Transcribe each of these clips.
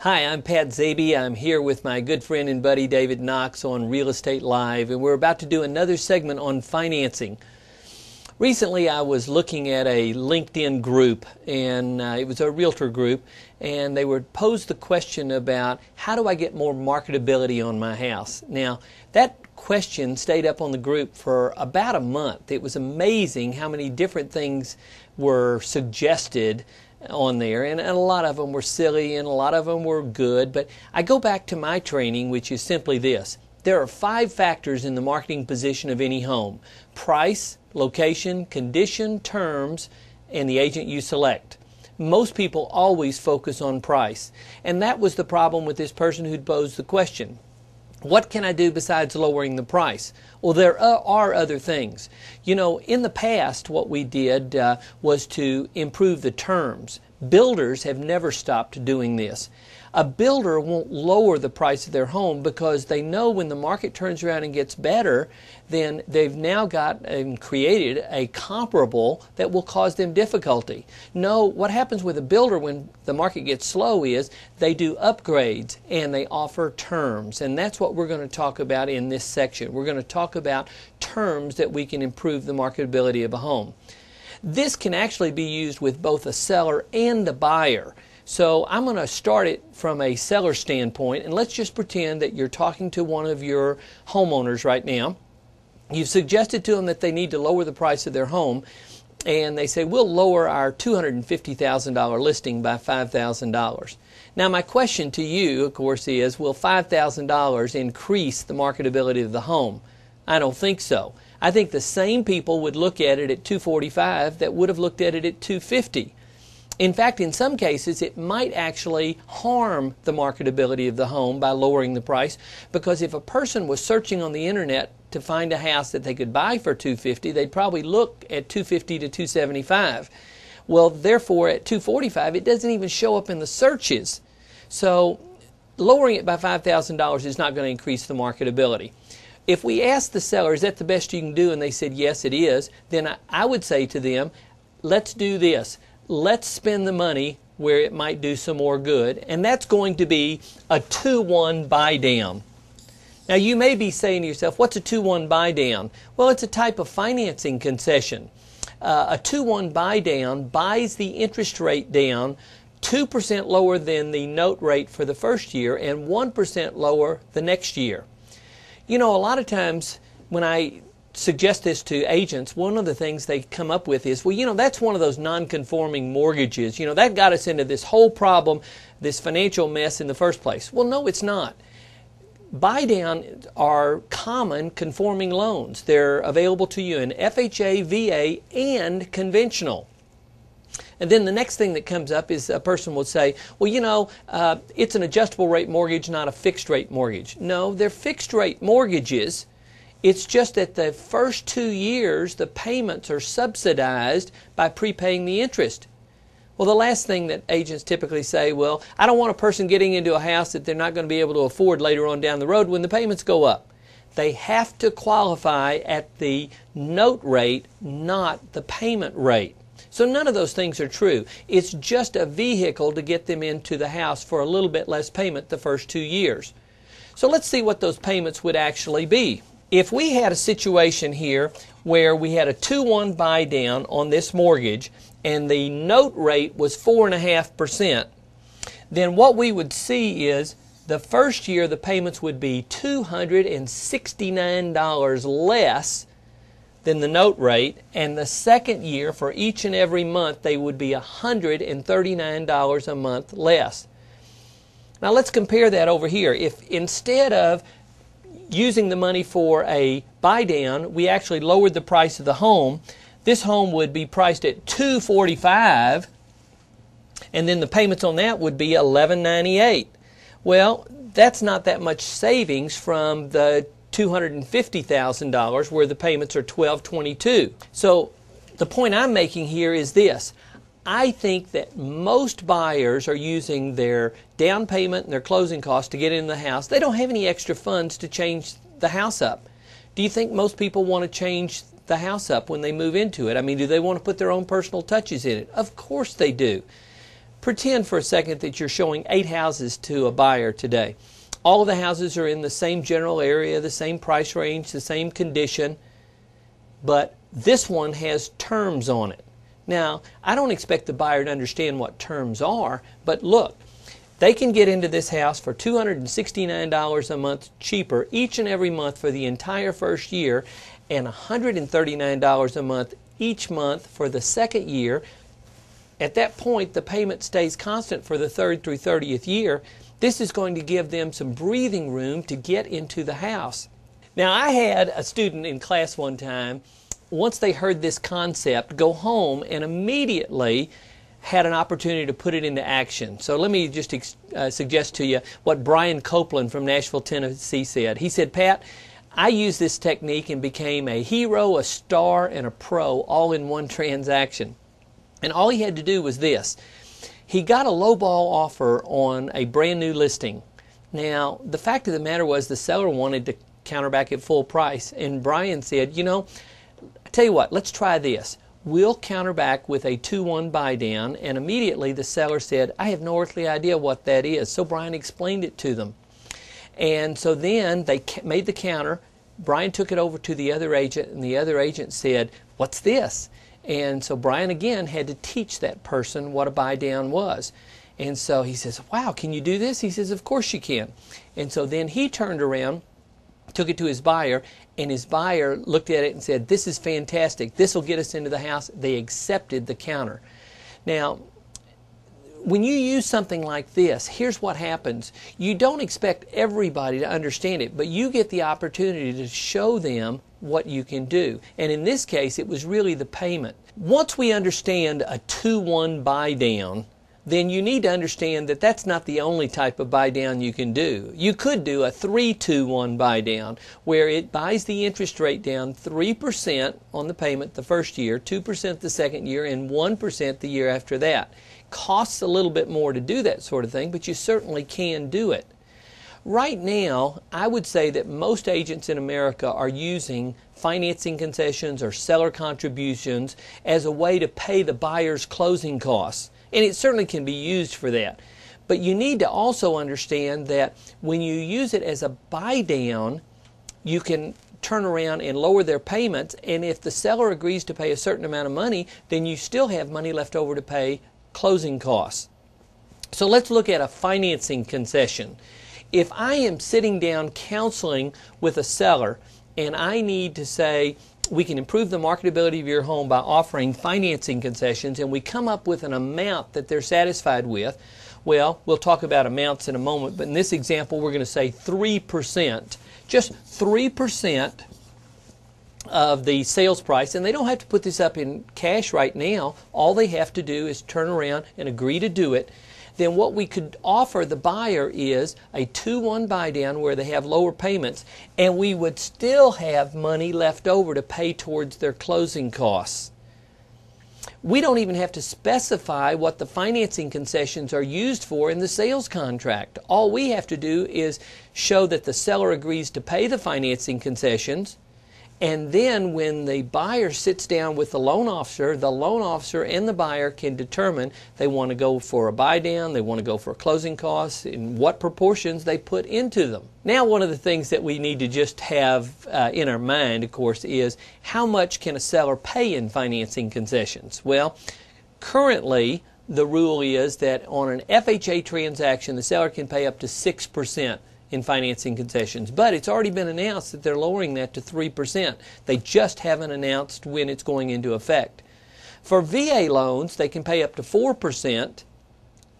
Hi, I'm Pat Zaby. I'm here with my good friend and buddy David Knox on Real Estate Live, and we're about to do another segment on financing. Recently I was looking at a LinkedIn group, and it was a realtor group, and they were posed the question about how do I get more marketability on my house. Now that question stayed up on the group for about a month. It was amazing how many different things were suggested on there, and a lot of them were silly and a lot of them were good, but I go back to my training, which is simply this. There are 5 factors in the marketing position of any home: price, location, condition, terms, and the agent you select. Most people always focus on price, and that was the problem with this person who posed the question. What can I do besides lowering the price? Well, there are other things. You know, in the past what we did was to improve the terms. Builders have never stopped doing this. A builder won't lower the price of their home because they know when the market turns around and gets better, then they've now got and created a comparable that will cause them difficulty. No, what happens with a builder when the market gets slow is they do upgrades and they offer terms, and that's what we're going to talk about in this section. We're going to talk about terms that we can improve the marketability of a home. This can actually be used with both a seller and a buyer. So I'm going to start it from a seller standpoint, and let's just pretend that you're talking to one of your homeowners right now. You've suggested to them that they need to lower the price of their home, and they say, we'll lower our $250,000 listing by $5,000. Now my question to you, of course, is will $5,000 increase the marketability of the home? I don't think so. I think the same people would look at it at $245 that would have looked at it at $250. In fact, in some cases, it might actually harm the marketability of the home by lowering the price, because if a person was searching on the internet to find a house that they could buy for $250, they'd probably look at $250 to $275. Well, therefore, at $245, it doesn't even show up in the searches. So lowering it by $5,000 is not going to increase the marketability. If we ask the seller, is that the best you can do, and they said, yes, it is, then I would say to them, let's do this. Let's spend the money where it might do some more good, and that's going to be a 2-1 buy down. Now you may be saying to yourself, what's a 2-1 buy down? Well, it's a type of financing concession. A 2-1 buy down buys the interest rate down 2% lower than the note rate for the first year and 1% lower the next year. You know, a lot of times when I suggest this to agents, one of the things they come up with is, well, you know, that's one of those non-conforming mortgages. You know, that got us into this whole problem, this financial mess in the first place. Well, no, it's not. Buy down are common conforming loans. They're available to you in FHA, VA, and conventional. And then the next thing that comes up is a person will say, well, you know, it's an adjustable rate mortgage, not a fixed rate mortgage. No, they're fixed rate mortgages. It's just that the first 2 years the payments are subsidized by prepaying the interest. Well, the last thing that agents typically say, well, I don't want a person getting into a house that they're not going to be able to afford later on down the road when the payments go up. They have to qualify at the note rate, not the payment rate. So none of those things are true. It's just a vehicle to get them into the house for a little bit less payment the first 2 years. So let's see what those payments would actually be. If we had a situation here where we had a 2-1 buy down on this mortgage and the note rate was 4.5%, then what we would see is the first year the payments would be $269 less than the note rate, and the second year for each and every month they would be $139 a month less. Now let's compare that over here. If instead of using the money for a buy down, we actually lowered the price of the home, this home would be priced at $245, and then the payments on that would be $1198. Well, that's not that much savings from the $250,000 where the payments are $1222. So the point I'm making here is this. I think that most buyers are using their down payment and their closing costs to get in the house. They don't have any extra funds to change the house up. Do you think most people want to change the house up when they move into it? I mean, do they want to put their own personal touches in it? Of course they do. Pretend for a second that you're showing 8 houses to a buyer today. All of the houses are in the same general area, the same price range, the same condition, but this one has terms on it. Now, I don't expect the buyer to understand what terms are, but look, they can get into this house for $269 a month cheaper each and every month for the entire first year, and $139 a month each month for the second year. At that point, the payment stays constant for the 3rd through 30th year. This is going to give them some breathing room to get into the house. Now, I had a student in class one time, once they heard this concept, go home and immediately had an opportunity to put it into action. So let me just suggest to you what Brian Copeland from Nashville, Tennessee said. He said, "Pat, I used this technique and became a hero, a star, and a pro all in one transaction." And all he had to do was this. He got a lowball offer on a brand new listing. Now, the fact of the matter was the seller wanted to counter back at full price. And Brian said, "You know, I tell you what, let's try this. We'll counter back with a 2-1 buy down." And immediately the seller said, "I have no earthly idea what that is." So Brian explained it to them. And so then they made the counter. Brian took it over to the other agent, and the other agent said, "What's this?" And so Brian again had to teach that person what a buy down was. And so he says, "Wow, can you do this?" He says, "Of course you can." And so then he turned around, took it to his buyer, and his buyer looked at it and said, "This is fantastic. This will get us into the house." They accepted the counter. Now, when you use something like this, here's what happens. You don't expect everybody to understand it, but you get the opportunity to show them what you can do. And in this case, it was really the payment. Once we understand a 2-1 buy down, then you need to understand that that's not the only type of buy down you can do. You could do a 3-2-1 buy down, where it buys the interest rate down 3% on the payment the first year, 2% the second year, and 1% the year after that. Costs a little bit more to do that sort of thing, but you certainly can do it. Right now, I would say that most agents in America are using financing concessions or seller contributions as a way to pay the buyer's closing costs. And it certainly can be used for that. But you need to also understand that when you use it as a buy down, you can turn around and lower their payments, and if the seller agrees to pay a certain amount of money, then you still have money left over to pay closing costs. So let's look at a financing concession. If I am sitting down counseling with a seller and I need to say, we can improve the marketability of your home by offering financing concessions, and we come up with an amount that they're satisfied with, well, we'll talk about amounts in a moment, but in this example we're going to say 3%. Just 3% of the sales price, and they don't have to put this up in cash right now. All they have to do is turn around and agree to do it. Then what we could offer the buyer is a 2-1 buy down where they have lower payments, and we would still have money left over to pay towards their closing costs. We don't even have to specify what the financing concessions are used for in the sales contract. All we have to do is show that the seller agrees to pay the financing concessions, and then when the buyer sits down with the loan officer and the buyer can determine they want to go for a buy down, they want to go for closing costs, and what proportions they put into them. Now, one of the things that we need to just have in our mind, of course, is how much can a seller pay in financing concessions? Well, currently the rule is that on an FHA transaction, the seller can pay up to 6% in financing concessions. But it's already been announced that they're lowering that to 3%. They just haven't announced when it's going into effect. For VA loans, they can pay up to 4%,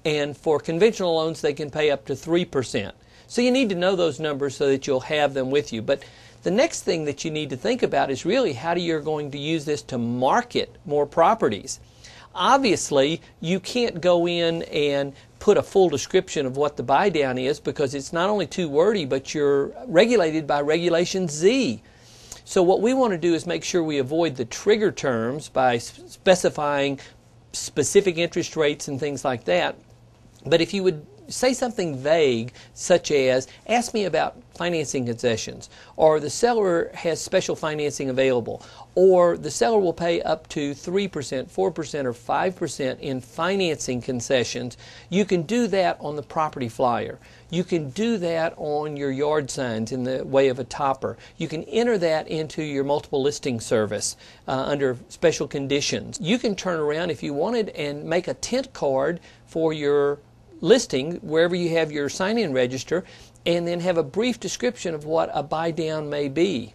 and for conventional loans, they can pay up to 3%. So you need to know those numbers so that you'll have them with you. But the next thing that you need to think about is really how you're going to use this to market more properties. Obviously, you can't go in and put a full description of what the buy down is, because it's not only too wordy, but you're regulated by Regulation Z. So what we want to do is make sure we avoid the trigger terms by specifying specific interest rates and things like that. But if you would say something vague, such as, ask me about financing concessions, or the seller has special financing available, or the seller will pay up to 3%, 4%, or 5% in financing concessions. You can do that on the property flyer. You can do that on your yard signs in the way of a topper. You can enter that into your multiple listing service under special conditions. You can turn around if you wanted and make a tent card for your listing wherever you have your sign-in register, and then have a brief description of what a buy down may be.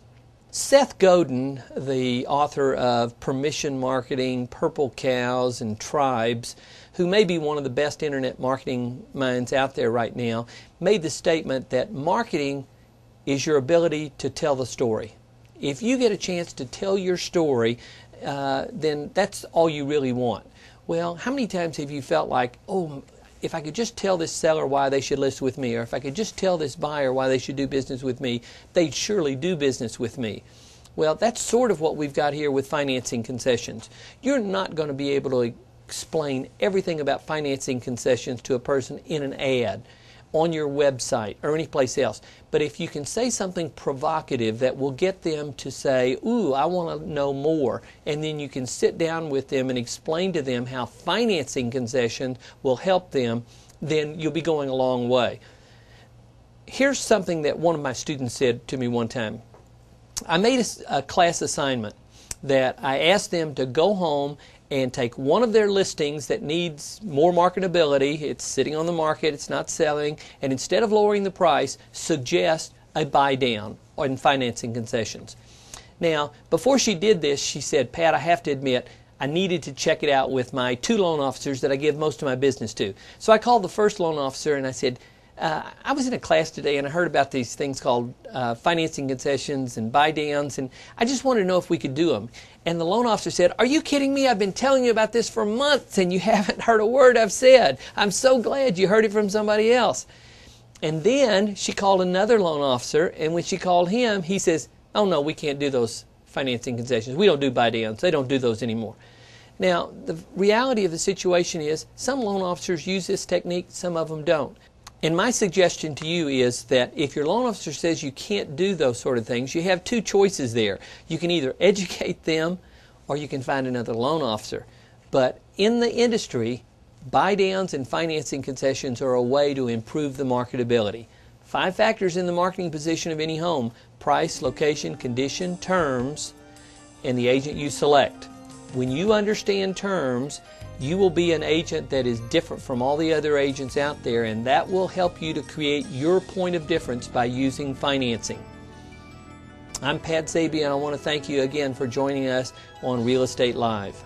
Seth Godin, the author of Permission Marketing, Purple Cows, and Tribes, who may be one of the best internet marketing minds out there right now, made the statement that marketing is your ability to tell the story. If you get a chance to tell your story, then that's all you really want. Well, how many times have you felt like, oh, if I could just tell this seller why they should list with me, or if I could just tell this buyer why they should do business with me, they'd surely do business with me. Well, that's sort of what we've got here with financing concessions. You're not going to be able to explain everything about financing concessions to a person in an ad, on your website, or any place else. But if you can say something provocative that will get them to say, ooh, I want to know more, and then you can sit down with them and explain to them how financing concessions will help them, then you'll be going a long way. Here's something that one of my students said to me one time. I made a class assignment that I asked them to go home and take one of their listings that needs more marketability, it's sitting on the market, it's not selling, and instead of lowering the price, suggest a buy down on financing concessions. Now, before she did this, she said, Pat, I have to admit, I needed to check it out with my 2 loan officers that I give most of my business to. So I called the first loan officer and I said, I was in a class today and I heard about these things called financing concessions and buy downs, and I just wanted to know if we could do them. And the loan officer said, are you kidding me? I've been telling you about this for months and you haven't heard a word I've said. I'm so glad you heard it from somebody else. And then she called another loan officer, and when she called him, he says, oh no, we can't do those financing concessions. We don't do buy downs. They don't do those anymore. Now, the reality of the situation is some loan officers use this technique, some of them don't. And my suggestion to you is that if your loan officer says you can't do those sort of things, you have 2 choices there. You can either educate them or you can find another loan officer. But in the industry, buy downs and financing concessions are a way to improve the marketability. 5 factors in the marketing position of any home: price, location, condition, terms, and the agent you select. When you understand terms, you will be an agent that is different from all the other agents out there, and that will help you to create your point of difference by using financing. I'm Pat Zaby, and I want to thank you again for joining us on Real Estate Live.